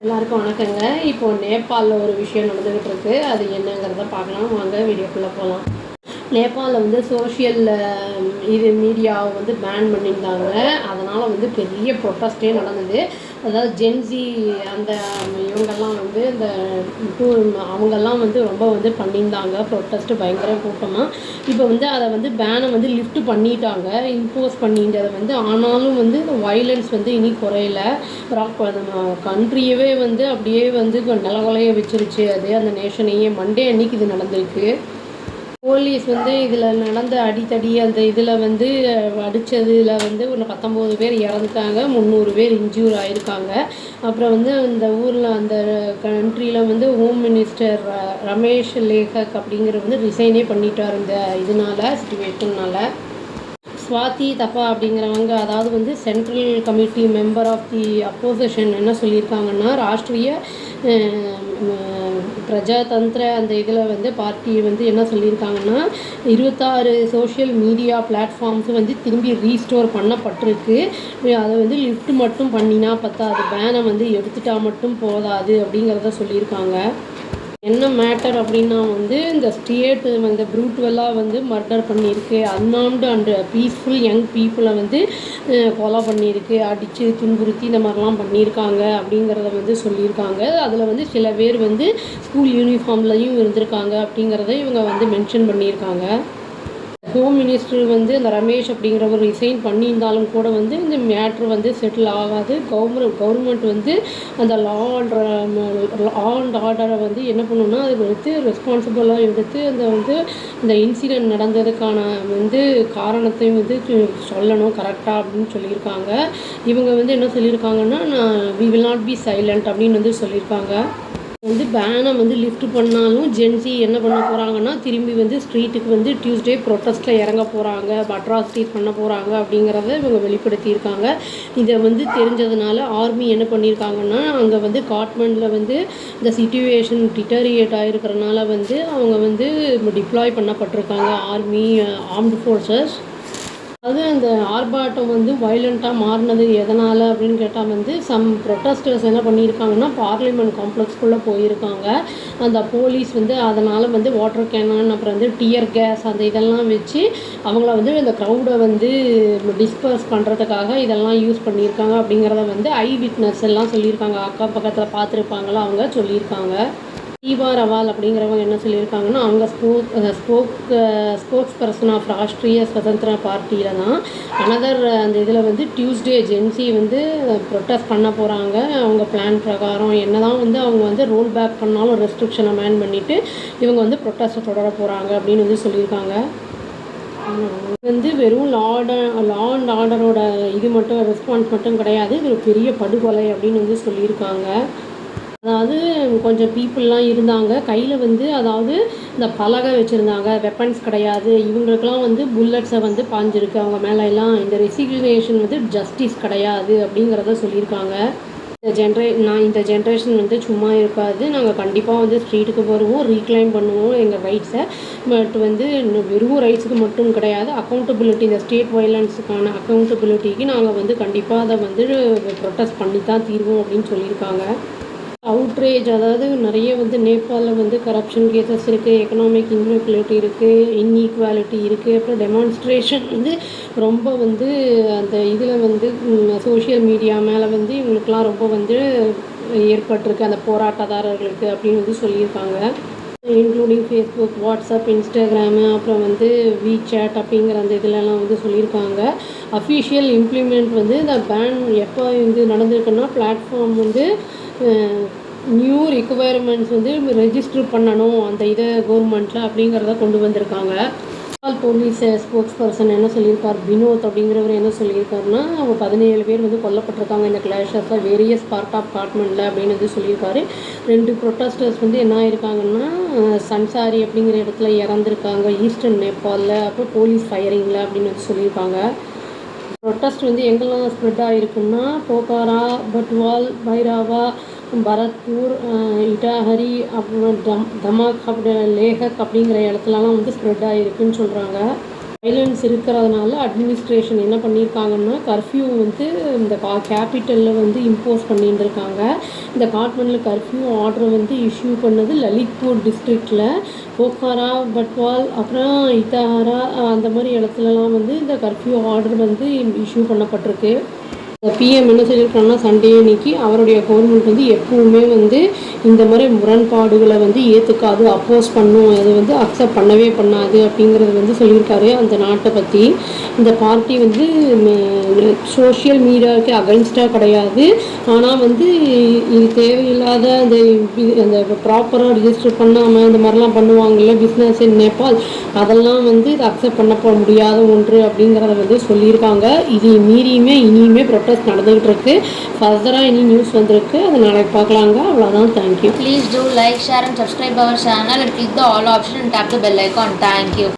எல்லாருக்கும் வணக்கங்க. இப்போ நேபாளில் ஒரு விஷயம் நடந்துக்கிட்டு இருக்கு. அது என்னங்கிறத பார்க்கலாம் வாங்க, வீடியோக்குள்ளே போகலாம். நேபாளில் வந்து சோஷியல் மீடியாவை வந்து பேன் பண்ணியிருந்தாங்க. அதனால் வந்து பெரிய ப்ரொட்டஸ்டே நடந்தது. அதாவது ஜென்சி அந்த இவங்கெல்லாம் வந்து இந்த அவங்கெல்லாம் வந்து ரொம்ப வந்து பண்ணியிருந்தாங்க ப்ரொட்டஸ்ட்டு பயங்கர கூட்டமாக. இப்போ வந்து அதை வந்து பேனை வந்து லிஃப்ட் பண்ணிட்டாங்க, இம்போஸ் பண்ணிட்டதை வந்து. ஆனாலும் வந்து இந்த வைலன்ஸ் வந்து இனி குறையல. கண்ட்ரியவே வந்து அப்படியே வந்து நிலவலைய வச்சிருச்சு. அது அந்த நேஷனையே. மண்டே அன்னைக்கு இது நடந்திருக்கு. போலீஸ் வந்து இதில் நடந்த அடித்தடி அந்த இதில் வந்து அடித்ததில் வந்து ஒரு 19 பேர் இறந்துட்டாங்க, 300 பேர் இன்ஜூர் ஆகிருக்காங்க. அப்புறம் வந்து இந்த ஊரில் அந்த கண்ட்ரியில் வந்து ஹோம் மினிஸ்டர் ரமேஷ் லேகக் அப்படிங்கிற வந்து ரிசைனே பண்ணிட்டார் இந்த இதனால, சிச்சுவேஷனால். ஸ்வாதி தப்பா அப்படிங்கிறவங்க, அதாவது வந்து central committee member of the opposition என்ன சொல்லியிருக்காங்கன்னா, ராஷ்ட்ரிய பிரஜாதந்திர அந்த இதில் வந்து பார்ட்டி வந்து என்ன சொல்லியிருக்காங்கன்னா, 26 சோஷியல் மீடியா பிளாட்ஃபார்ம்ஸ் வந்து திரும்பி ரீஸ்டோர் பண்ணப்பட்டிருக்கு. அதை வந்து லிஃப்ட் மட்டும் பண்ணினா பத்தாது, பேனை வந்து எடுத்துட்டா மட்டும் போதாது அப்படிங்கிறத சொல்லியிருக்காங்க. என்ன மேட்டர் அப்படின்னா வந்து இந்த ஸ்டேட்டு வந்து ப்ரூட்வெல்லாக வந்து மர்டர் பண்ணியிருக்கு, அன்ஆர்ம்டு அண்டு பீஸ்ஃபுல் யங் பீப்புளை வந்து கொலை பண்ணியிருக்கு, அடித்து துன்புறுத்தி இந்த மாதிரிலாம் பண்ணியிருக்காங்க அப்படிங்கிறத வந்து சொல்லியிருக்காங்க. அதில் வந்து சில பேர் வந்து ஸ்கூல் யூனிஃபார்ம்லையும் இருந்திருக்காங்க அப்படிங்கிறத இவங்க வந்து மென்ஷன் பண்ணியிருக்காங்க. ஹோம் மினிஸ்டர் வந்து அந்த ரமேஷ் அப்படிங்கிறவர் ரிசைன் பண்ணியிருந்தாலும் கூட வந்து இந்த மேட்ரு வந்து செட்டில் ஆகாது. கவர்மெண்ட் வந்து அந்த லா அண்ட் ஆர்டரை வந்து என்ன பண்ணணும்னா அதை எடுத்து ரெஸ்பான்சிபிளாக எடுத்து அந்த வந்து இந்த இன்சிடெண்ட் நடந்ததுக்கான வந்து காரணத்தையும் வந்து சொல்லணும் கரெக்டாக அப்படின்னு சொல்லியிருக்காங்க. இவங்க வந்து என்ன சொல்லியிருக்காங்கன்னா, we will not be silent அப்படின்னு வந்து சொல்லியிருக்காங்க. வந்து பேனை வந்து லிஃப்ட் பண்ணாலும் ஜென்சி என்ன பண்ண போகிறாங்கன்னா, திரும்பி வந்து ஸ்ட்ரீட்டுக்கு வந்து டியூஸ்டே ப்ரொட்டஸ்ட்டில் இறங்க போகிறாங்க, அட்ராசிட்டிஸ் பண்ண போகிறாங்க அப்படிங்கிறத இவங்க வெளிப்படுத்தியிருக்காங்க. இதை வந்து தெரிஞ்சதுனால ஆர்மி என்ன பண்ணியிருக்காங்கன்னா, அங்கே வந்து காட்மண்டில் வந்து இந்த சிச்சுவேஷன் டிட்டரியேட் ஆகிருக்கிறனால வந்து அவங்க வந்து டிப்ளாய் பண்ணப்பட்டிருக்காங்க ஆர்ம்டு ஃபோர்ஸஸ். அது அந்த ஆர்ப்பாட்டம் வந்து வயலண்ட்டாக மாறினது எதனால் அப்படின்னு கேட்டால் வந்து ப்ரொட்டஸ்டர்ஸ் என்ன பண்ணியிருக்காங்கன்னா, பார்லிமெண்ட் காம்ப்ளெக்ஸ்குள்ளே போயிருக்காங்க. அந்த போலீஸ் வந்து அதனால் வந்து வாட்டர் கேனான் அப்புறம் வந்து டியர் கேஸ் அந்த இதெல்லாம் வச்சு அவங்கள வந்து இந்த க்ரௌடை வந்து டிஸ்பர்ஸ் பண்ணுறதுக்காக இதெல்லாம் யூஸ் பண்ணியிருக்காங்க அப்படிங்கிறத வந்து ஐ விட்னஸ் எல்லாம் சொல்லியிருக்காங்க. அக்கம் பக்கத்தில் பார்த்துருப்பாங்களா அவங்க சொல்லியிருக்காங்க. தீபா ரவால் அப்படிங்கிறவங்க என்ன சொல்லியிருக்காங்கன்னா, அவங்க ஸ்போக்ஸ் பர்சன் ஆஃப் ராஷ்ட்ரிய சுதந்திர பார்ட்டியில் தான் அனதர் அந்த இதில் வந்து டியூஸ்டே ஜென்சி வந்து ப்ரொட்டஸ்ட் பண்ண போகிறாங்க. அவங்க பிளான் பிரகாரம் என்ன தான் வந்து அவங்க வந்து ரோல் பேக் பண்ணாலும் ரெஸ்ட்ரிக்ஷனை மேன் பண்ணிவிட்டு இவங்க வந்து ப்ரொட்டஸ்ட்டை தொடர போகிறாங்க அப்படின்னு வந்து சொல்லியிருக்காங்க. வந்து வெறும் லா அண்ட் ஆர்டரோட இது மட்டும் ரெஸ்பான்ஸ் மட்டும் கிடையாது, இது ஒரு பெரிய படுகொலை அப்படின்னு வந்து சொல்லியிருக்காங்க. அதாவது கொஞ்சம் பீப்புளெலாம் இருந்தாங்க கையில் வந்து, அதாவது இந்த பலகை வச்சுருந்தாங்க, வெப்பன்ஸ் கிடையாது. இவங்களுக்கெல்லாம் வந்து புல்லட்ஸை வந்து பாஞ்சிருக்கு அவங்க மேலே எல்லாம். இந்த ரெசிக்னேஷன் வந்து ஜஸ்டிஸ் கிடையாது அப்படிங்கிறத சொல்லியிருக்காங்க. இந்த ஜென்ரேஷன் வந்து சும்மா இருக்காது, நாங்கள் கண்டிப்பாக வந்து ஸ்ட்ரீட்டுக்கு வருவோம், ரீக்ளைம் பண்ணுவோம் எங்கள் ரைட்ஸை. பட் வந்து வெறும் ரைட்ஸுக்கு மட்டும் கிடையாது, அக்கௌண்டபிலிட்டி, இந்த ஸ்டேட் வயலன்ஸுக்கான அக்கௌண்டபிலிட்டிக்கு நாங்கள் வந்து கண்டிப்பாக அதை வந்து ப்ரொட்டஸ்ட் பண்ணி தான் தீர்வோம் அப்படின்னு சொல்லியிருக்காங்க. அவுட்ரேஜ், அதாவது நிறைய வந்து நேபாளில் வந்து கரப்ஷன் கேசஸ் இருக்குது, எக்கனாமிக் இன்இக்வாலிட்டி இருக்குது. அப்புறம் டெமான்ஸ்ட்ரேஷன் வந்து ரொம்ப வந்து அந்த இதில் வந்து சோஷியல் மீடியா மேலே வந்து இவங்களுக்கெலாம் ரொம்ப வந்து ஏற்பட்டிருக்கு அந்த போராட்டதாரர்களுக்கு அப்படின்னு வந்து சொல்லியிருக்காங்க. இன்க்ளூடிங் ஃபேஸ்புக், வாட்ஸ்அப், இன்ஸ்டாகிராமு, அப்புறம் வந்து வீசாட் அப்படிங்கிற அந்த இதிலலாம் வந்து சொல்லியிருக்காங்க. அஃபிஷியல் இம்ப்ளிமெண்ட் வந்து இந்த பேன் எப்போ வந்து நடந்திருக்குன்னா, பிளாட்ஃபார்ம் வந்து நியூ ரிக்குவயர்மெண்ட்ஸ் வந்து ரெஜிஸ்டர் பண்ணணும் அந்த இதை கவர்மெண்ட்டில் அப்படிங்கிறத கொண்டு வந்திருக்காங்க. போலீஸ் ஸ்போக்ஸ் பர்சன் என்ன சொல்லியிருக்கார், வினோத் அப்படிங்கிறவர் என்ன சொல்லியிருக்காருன்னா, 17 பேர் வந்து கொல்லப்பட்டிருக்காங்க இந்த கிளாஷஸில் வேரியஸ் பார்ட் ஆஃப் காட்மண்டில் அப்படின்னு வந்து சொல்லியிருக்காரு. 2 ப்ரொட்டஸ்டர்ஸ் வந்து என்ன ஆயிருக்காங்கன்னா, சன்சாரி அப்படிங்கிற இடத்துல இறந்துருக்காங்க ஈஸ்டர்ன் நேபாளில். அப்புறம் போலீஸ் ஃபயரிங்கில் அப்படின்னு வந்து சொல்லியிருக்காங்க. ப்ரொட்டஸ்ட் வந்து எங்கெல்லாம் ஸ்ப்ரெட் ஆகிருக்குன்னா, போகாரா, பட்வால், பைராவா, பரத்பூர், இட்டாஹரி, அப்புறம் தமாக், லேகக் அப்படிங்கிற இடத்துலலாம் வந்து ஸ்ப்ரெட் ஆகிருக்குன்னு சொல்கிறாங்க. சைலன்ஸ் இருக்கிறதுனால அட்மினிஸ்ட்ரேஷன் என்ன பண்ணியிருக்காங்கன்னா கர்ஃப்யூ வந்து இந்த கேபிட்டலில் வந்து இம்போஸ் பண்ணியிருந்திருக்காங்க. இந்த காட்மண்டில் கர்ஃப்யூ ஆர்டரை வந்து இஷ்யூ பண்ணது லலித்பூர் டிஸ்ட்ரிக்டில் போக்காரா, பட்வால், அப்புறம் இத்தாரா அந்த மாதிரி இடத்துலலாம் வந்து இந்த கர்ஃப்யூ ஆர்டர் வந்து இஷ்யூ பண்ணப்பட்டிருக்கு. பிஎம் என்ன சொல்லியிருக்காங்கன்னா சண்டே அன்னைக்கு அவருடைய கவர்மெண்ட் வந்து எப்பவுமே வந்து இந்த மாதிரி முரண்பாடுகளை வந்து ஏற்றுக்காது, அப்போஸ் பண்ணும், அது வந்து அக்செப்ட் பண்ணவே பண்ணாது அப்படிங்கிறது வந்து சொல்லியிருக்காரு அந்த நாட்டை பற்றி. இந்த பார்ட்டி வந்து சோஷியல் மீடியாவுக்கு அகைன்ஸ்டாக கிடையாது, ஆனால் வந்து இது தேவையில்லாத அந்த ப்ராப்பராக ரிஜிஸ்டர் பண்ணாமல் இந்த மாதிரிலாம் பண்ணுவாங்கள்ல பிஸ்னஸ் இன் நேபாள், அதெல்லாம் வந்து இது அக்செப்ட் பண்ண முடியாத ஒன்று அப்படிங்கிறத வந்து சொல்லியிருக்காங்க. இது மீறியுமே இனியுமே ப்ரொட்டஸ்ட் நடந்துகிட்டு இருக்கு. ஃபர்தராக இனி நியூஸ் வந்திருக்கு, அதை நாளைக்கு பார்க்கலாங்க. அவ்வளோதான். Thank you. Please do like, share and subscribe our channel and click the all option and tap the bell icon. Thank you.